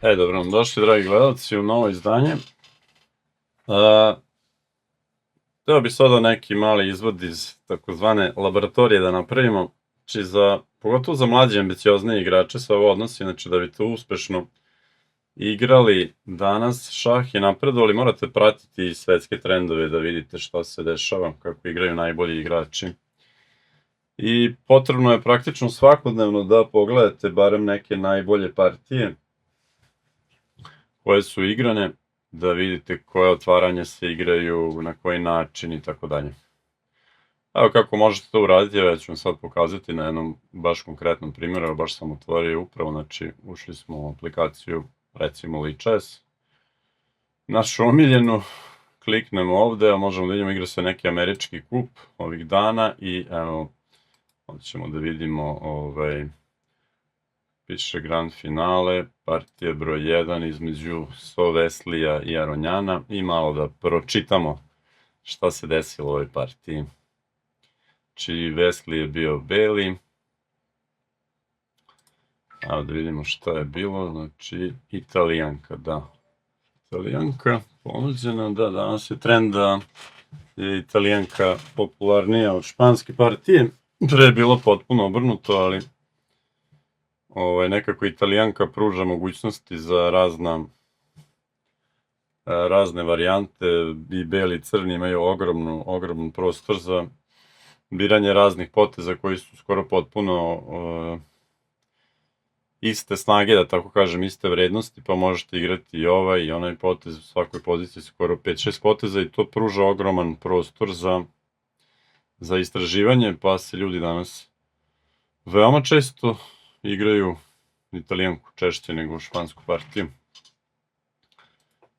Dobro nam došli, dragi gledalci, u novo izdanje. Hteo bi sada neki mali izvod iz takozvane laboratorije da napravimo, znači pogotovo za mlađe ambicioznije igrače se ovo odnosi, znači da bi to uspešno igrali danas šah i napredovali, morate pratiti svetske trendove da vidite šta se dešava, kako igraju najbolji igrači. I potrebno je praktično svakodnevno da pogledate barem neke najbolje partije koje su igrane, da vidite koje otvaranja se igraju, na koji način i tako dalje. Evo kako možete to uraditi, ja ću vam sad pokazati na jednom baš konkretnom primjeru, evo baš sam otvorio upravo, znači ušli smo u aplikaciju, recimo Lichess, našu omiljenu, kliknemo ovde, a možemo da vidimo igra se neki američki kup ovih dana i evo, ovdje ćemo da vidimo piše grand finale, partija broj 1 između Veslija i Aronjana i malo da pročitamo šta se desilo u ovoj partiji. Znači, Vesli je bio beli. Evo da vidimo šta je bilo, znači Italijanka, da. Italijanka ponuđena, da, danas je trend da je Italijanka popularnija od španske partije. Pre je bilo potpuno obrnuto, ali nekako Italijanka pruža mogućnosti za razne varijante, i beli i crni imaju ogroman prostor za biranje raznih poteza koji su skoro potpuno iste snage, da tako kažem, iste vrednosti, pa možete igrati i ovaj i onaj potez, u svakoj poziciji skoro 5-6 poteza i to pruža ogroman prostor za istraživanje, pa se ljudi danas veoma često igraju Italijanku češće nego špansku partiju.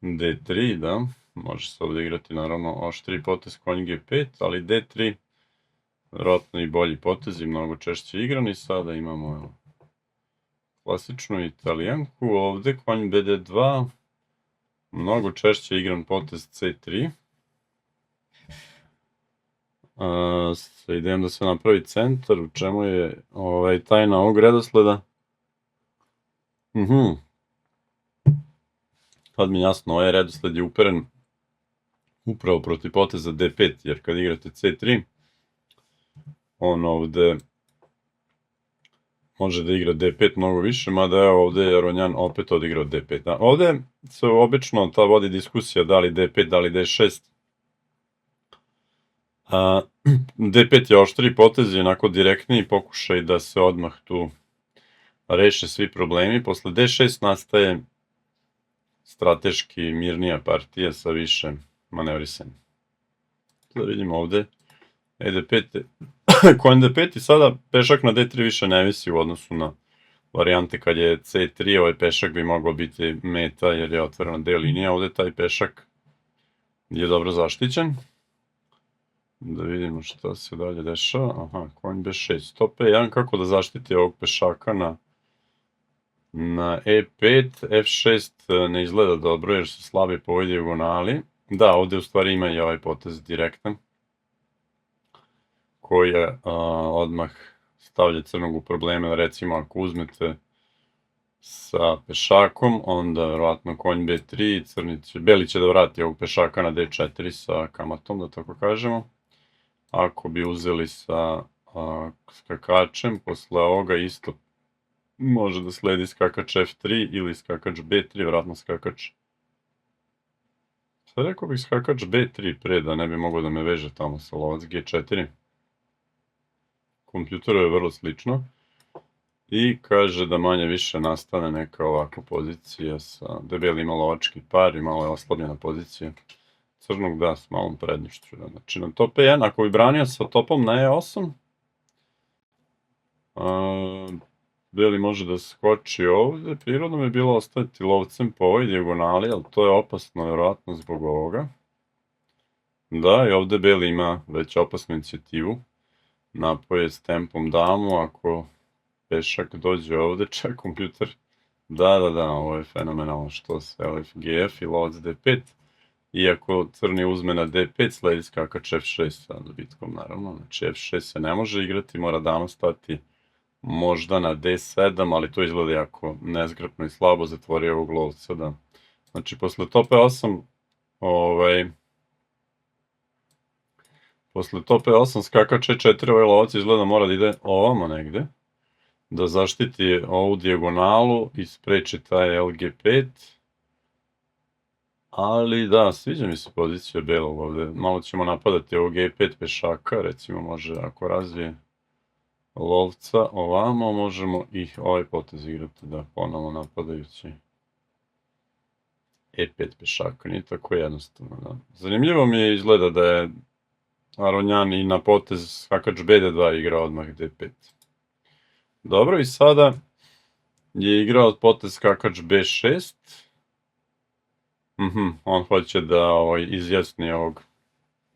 D3, da, može se ovdje igrati naravno oštri potez konj G5, ali D3 vjerojatno i bolji potez i mnogo češće igran i sada imamo klasičnu Italijanku, ovdje konj BD2, mnogo češće igran potez C3. Sa idejom da se napravi centar, u čemu je tajna ovog redosleda. Sad mi jasno, ovaj redosled je uperen upravo protiv poteza D5, jer kad igrate C3, on ovde može da igra D5 mnogo više, mada evo ovde je Aronjan opet odigrao D5. Ovde se obično ta vodi diskusija da li D5, da li D6. D5 je oštri potez i onako direktniji pokušaj da se odmah tu reše svi problemi. Posle D6 nastaje strateški mirnija partija sa više manevrisanja. Da vidimo ovde, E5, konj D5 i sada pešak na D3 više ne visi u odnosu na varijante kad je C3, ovaj pešak bi mogao biti meta jer je otvorena D linija, ovde taj pešak je dobro zaštićen. Da vidimo šta se dalje dešava, aha, konj B6, stop E1, kako da zaštiti ovog pešaka na E5, F6 ne izgleda dobro jer su slabi po ovoj dijagonali. Da, ovde u stvari ima i ovaj potez direktan, koji odmah stavlja crnog u probleme, recimo ako uzmete sa pešakom, onda verovatno konj B3, beli će da vrati ovog pešaka na D4 sa kamatom, da tako kažemo. Ako bi uzeli sa skakačem, posle ovoga isto može da sledi skakač F3 ili skakač B3, verovatno skakač. Sad rekao bih skakač B3 pre, da ne bi mogao da me veže tamo sa lovac G4. Kompjuteru je vrlo slično. I kaže da manje više nastane neka ovakva pozicija da beli ima lovački par i malo je oslabljena pozicija crnog, da, s malom prednošću. Znači na top E1, ako bi branio sa topom na E8, beli može da skoči ovde, prirodno bi bilo ostaviti lovcem po ovoj dijagonali, ali to je opasno vjerojatno zbog ovoga. Da, i ovde beli ima već opasnu inicijativu, napoje s tempom damu, ako pešak dođe ovde, čak kompjuter, da, ovo je fenomenalno, što se LF, GF i lovac D5, iako crni uzme na D5, sledi skakač F6 sa dobitkom naravno, znači F6 se ne može igrati, mora dama stati možda na D7, ali to izgleda jako nezgrapno i slabo, zatvorio ovog lovca, da. Znači, posle tope 8, posle tope 8 skakač E4, ovaj lovac izgleda mora da ide ovamo negde, da zaštiti ovu dijagonalu i spreči taj LG5. Ali da, sviđa mi se pozicija belog ovde. Malo ćemo napadati ovog E5 pešaka, recimo može ako razvije lovca ovamo, možemo ih ovaj potez igrati, da, ponovo napadajući E5 pešaka, nije tako jednostavno, da. Zanimljivo mi je izgleda da je Aronjan i na potez skakač BD2 igra odmah D5. Dobro, i sada je igrao potez skakač B6. On hoće da izjasni ovog.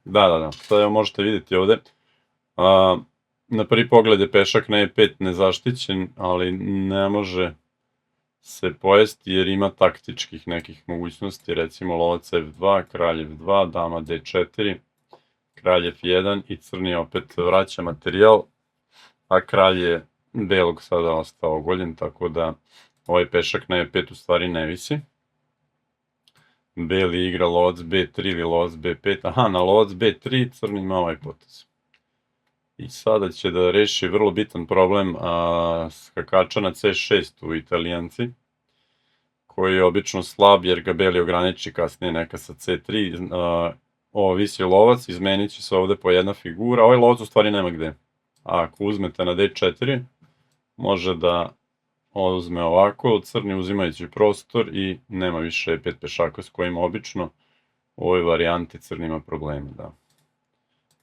Da. Sada možete vidjeti ovde. Na prvi pogled je pešak na E5 nezaštićen, ali ne može se pojesti jer ima taktičkih nekih mogućnosti, recimo lovac F2, kralj F2, dama D4, kralj F1 i crni opet vraća materijal, a kralj je belog sada ostao ogoljen, tako da ovaj pešak na E5 u stvari ne visi. Beli igra lovac B3 ili lovac B5, aha, na lovac B3 crni ima ovaj potez. I sada će da reši vrlo bitan problem skakača na C6 u Italijanci, koji je obično slab jer ga beli ograniči kasnije neka sa C3. Ovo visi lovac, izmenit će se ovde po jedna figura, ovaj lovac u stvari nema gde. A ako uzmete na D4, može da uzme ovako, crni uzimajući prostor i nema više E5 pešaka s kojima obično u ovoj varijanti crni ima probleme, da.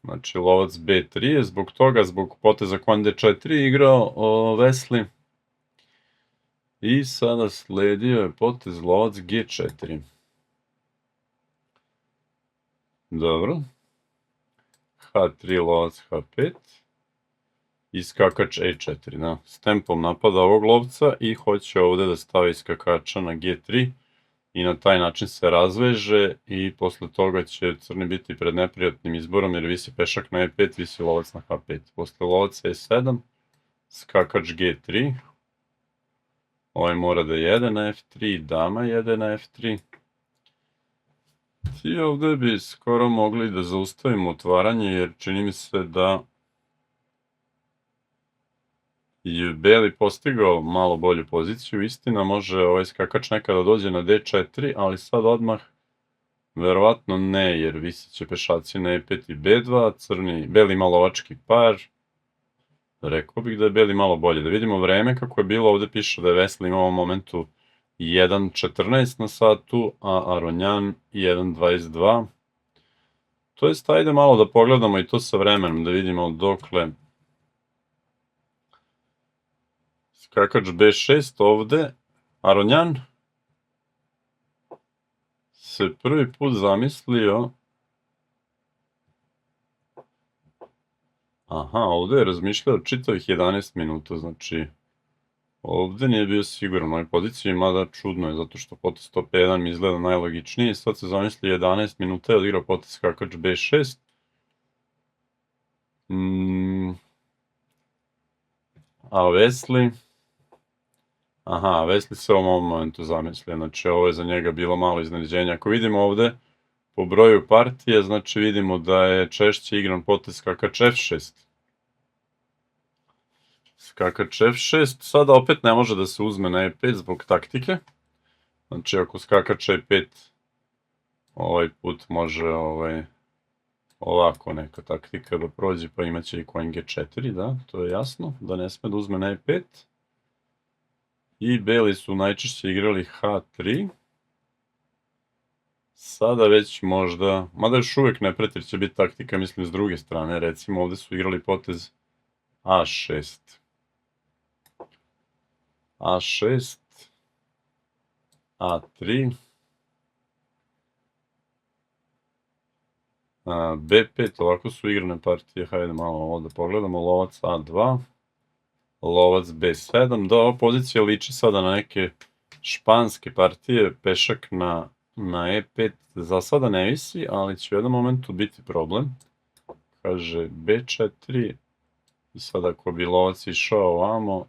Znači, lovac B3 je zbog toga, zbog poteza konj D4 igrao Wesley. I sada sledio je potez lovac G4. Dobro. H3, lovac H5. I skakač E4, da. S tempom napada ovog lovca i hoće ovde da stavi skakača na G3 i na taj način se razveže i posle toga će crni biti pred neprijatnim izborom jer visi pešak na E5, visi lovac na H5. Posle lovac E7, skakač G3, ovaj mora da jede na F3, dama jede na F3. I ovde bi skoro mogli da zaustavimo otvaranje jer čini mi se da je beli postigao malo bolju poziciju, istina može ovaj skakač nekada dođe na D4, ali sad odmah verovatno ne, jer visit će pešaci na E5 i B2, beli ima lovački par, rekao bih da je beli malo bolje. Da vidimo vreme kako je bilo, ovde piše da je Wesley imao u ovom momentu 1.14 na satu, a Aronjan 1.22. To jest, ajde malo da pogledamo i to sa vremenom, da vidimo dokle. Skakač B6 ovde, Aronjan se prvi put zamislio, aha, ovde je razmišljao čitavih 11 minuta, znači ovde nije bio siguran u ovoj poziciji, mada čudno je, zato što potez top 1 mi izgleda najlogičniji, sad se zamislio 11 minuta je odigrao potez skakač B6. A Wesley, aha, Wesley se u ovom momentu zamislio, znači ovo je za njega bilo malo iznenađenje. Ako vidimo ovde po broju partije, znači vidimo da je češće igran potez skakač F6. Skakač F6, sada opet ne može da se uzme na E5 zbog taktike. Znači ako skakač E5 ovaj put može ovako neka taktika da prođe, pa imaće i konj G4, da, to je jasno, da ne sme da uzme na E5. I beli su najčešće igrali H3. Sada već možda, mada još uvek ne preti, će biti taktika, mislim, s druge strane. Recimo, ovde su igrali potez A6. A6, A3, B5, ovako su igrane partije, hajde malo ovo da pogledamo, lovac A2, lovac B7, da, ova pozicija liči sada na neke španske partije, pešak na E5 za sada ne visi, ali će u jednom momentu biti problem. Kaže B4, I sad ako bi lovac išao ovamo,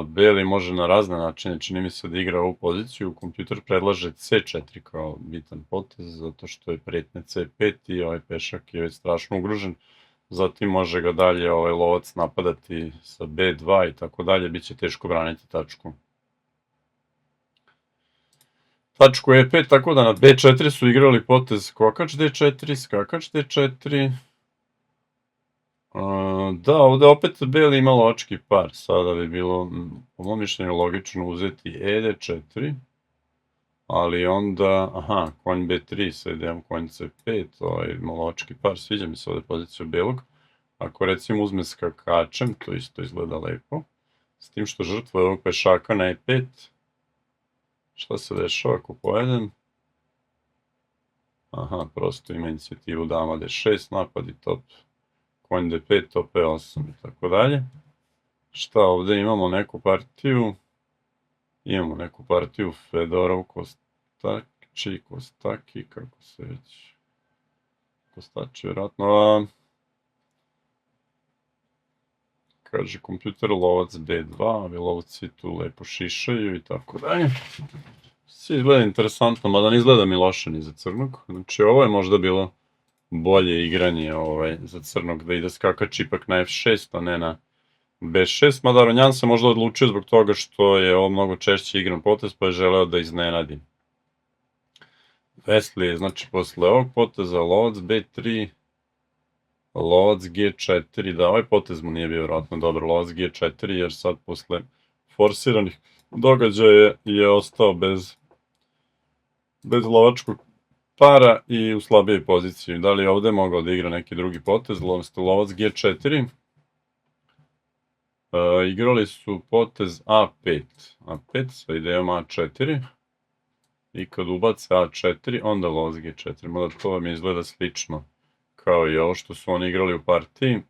beli može na razne načine, čini mi se da igra ovu poziciju, kompjuter predlaže C4 kao bitan potez, zato što je pretnja C5 i ovaj pešak je već strašno ugrožen, zatim može ga dalje ovaj lovac napadati sa B2 i tako dalje, bit će teško braniti tačku. Tačku E5, tako da na B4 su igrali potez skakač D4, skakač D4. Da, ovde opet beli ima lovački par, sada bi bilo, po mom mišljenju, logično uzeti ED4, ali onda, aha, konj B3, sad idem konj C5, ovaj ima lovački par, sviđa mi se ovde pozicija belog. Ako recimo uzme skakačem, to isto izgleda lepo, s tim što žrtva ovog pešaka na E5, šta se dešava ako pojedem? Aha, prosto ima inicijativu dama D6, napad i top konj D5, top E8 i tako dalje. Šta ovde imamo neku partiju? Imamo neku partiju Fedorov, Kostaki, kako se već... Kostači, vjerojatno. Kaže kompjuter lovac B2, ovi lovci tu lepo šišaju i tako dalje. Sve izgleda interesantno, mada ne izgleda mi loše ni za crnog. Znači ovo je možda bilo bolje igranje za crnog, da ide skakač ipak na F6, a ne na B6, mada Ronjan se možda odlučio zbog toga što je ovo mnogo češće igran potez, pa je želeo da iznenadi. Vesli je, znači, posle ovog poteza lovac B3, lovac G4, da, ovaj potez mu nije bio vjerojatno dobro, lovac G4, jer sad posle forsiranih događaja je ostao bez lovačkog para i u slabijoj poziciji. Da li je ovde mogao da igra neki drugi potez, lovac G4, igrali su potez A5, sa idejom A4, i kad ubace A4, onda lovac G4, mada to vam izgleda slično kao i ovo što su oni igrali u partiji,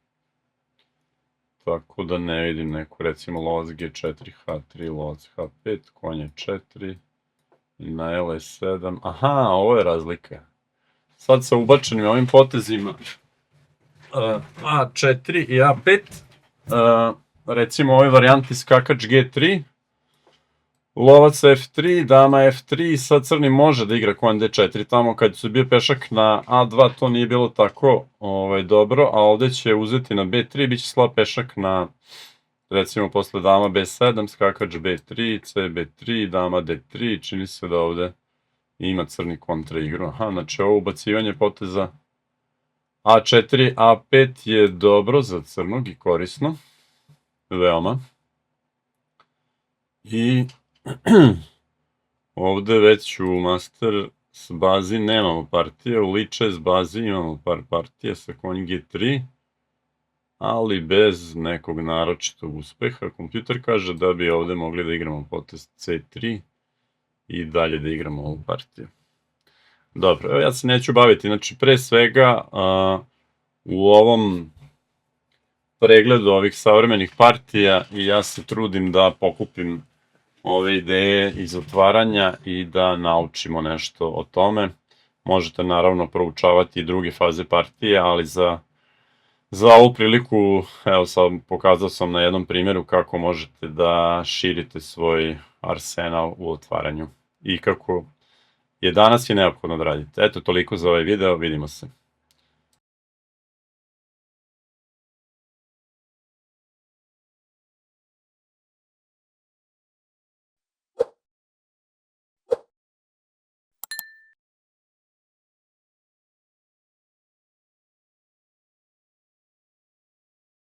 tako da ne vidim neku, recimo lovac G4, H3, lovac H5, konj E4, i na L7, aha, ovo je razlika. Sad sa ubačenim ovim potezima A4 i A5, recimo u ovoj varijanti skakač G3, lovac F3, dama F3, sad crni može da igra konj D4, tamo kad su bio pešak na A2 to nije bilo tako dobro, a ovde će uzeti na B3, bit će slab pešak na, recimo posle dama B7, skakač B3, CB3, dama D3, čini se da ovde ima crni kontra igru. Aha, znači ovo ubacivanje poteza A4, A5 je dobro za crnog i korisno, veoma. I ovde već u Masters bazi nemamo partije, u Lichess bazi imamo par partija sa konj G3, ali bez nekog naročitog uspeha. Kompjuter kaže da bi ovde mogli da igramo potez C3 i dalje da igramo ovu partiju. Dobro, evo ja se neću baviti, znači pre svega u ovom pregledu ovih savremenih partija i ja se trudim da pokupim ove ideje iz otvaranja i da naučimo nešto o tome. Možete naravno proučavati i druge faze partije, ali za ovu priliku, evo sad pokazao sam na jednom primjeru kako možete da širite svoj arsenal u otvaranju i kako je danas i neophodno da radite. Eto, toliko za ovaj video, vidimo se.